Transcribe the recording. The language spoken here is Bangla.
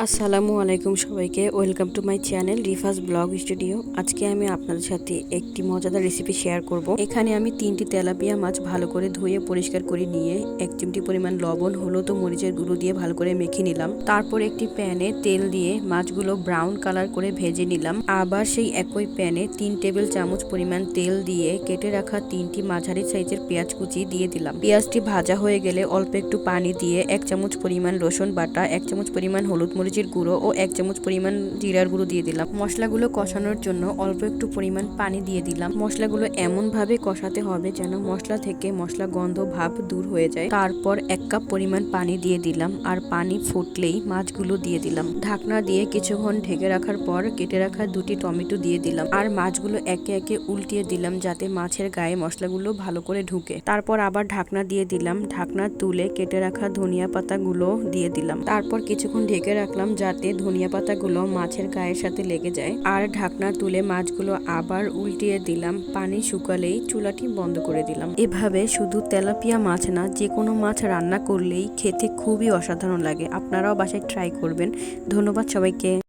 আসসালামু আলাইকুম সবাইকে, welcome to my channel Rifas blog studio. আজকে আমি আপনাদের সাথে একটি মজাদার রেসিপি শেয়ার করব। এখানে আমি 3টি তেলাপিয়া মাছ ভালো করে ধুয়ে পরিষ্কার করে নিয়ে 1 চিমটি পরিমাণ লবণ, হলুদ ও মরিচের গুঁড়ো দিয়ে ভালো করে মেখে নিলাম। তারপর একটি প্যানে তেল দিয়ে মাছগুলো ব্রাউন কালার করে ভেজে নিলাম। আবার সেই একই প্যানে 3 টেবিল চামচ পরিমাণ তেল দিয়ে কেটে রাখা 3টি মাঝারি সাইজের পেঁয়াজ কুচি দিয়ে দিলাম। পেঁয়াজটি ভাজা হয়ে গেলে অল্প একটু পানি দিয়ে 1 চামচ পরিমাণ রসুন বাটা, 1 চামচ পরিমাণ হলুদ মরিচের গুঁড়ো ও 1 চামচ পরিমাণ জিরার গুঁড়ো দিয়ে দিলাম। মশলাগুলো কষানোর জন্য অল্প একটু পরিমাণ পানি দিয়ে দিলাম। মশলাগুলো এমন ভাবে কষাতে হবে যেন মশলা থেকে মশলা গন্ধ ভাব দূর হয়ে যায়। তারপর 1 কাপ পরিমাণ পানি দিয়ে দিলাম, আর পানি ফুটলেই মাছগুলো দিয়ে দিলাম। ঢাকনা দিয়ে কিছুক্ষণ ঢেকে রাখার পর কেটে রাখা 2টি টমেটো দিয়ে দিলাম, আর মাছগুলো একে একে উল্টিয়ে দিলাম যাতে মাছের গায়ে মশলাগুলো ভালো করে ঢুকে। তারপর আবার ঢাকনা দিয়ে দিলাম। ঢাকনা তুলে কেটে রাখা ধনিয়া পাতাগুলো দিয়ে দিলাম। তারপর কিছুক্ষণ ঢেকে রাখলাম যাতে ধনিয়া পাতাগুলো মাছের গায়ের সাথে লেগে যায়। আর ঢাকনা তুলে মাছগুলো আবার উল্টিয়ে দিলাম। পানি শুকালেই চুলাটি বন্ধ করে দিলাম। এভাবে শুধু তেলাপিয়া মাছ না, যে কোনো মাছ রান্না করলেই খেতে খুবই অসাধারণ লাগে। আপনারাও বাসায় ট্রাই করবেন। ধন্যবাদ সবাইকে।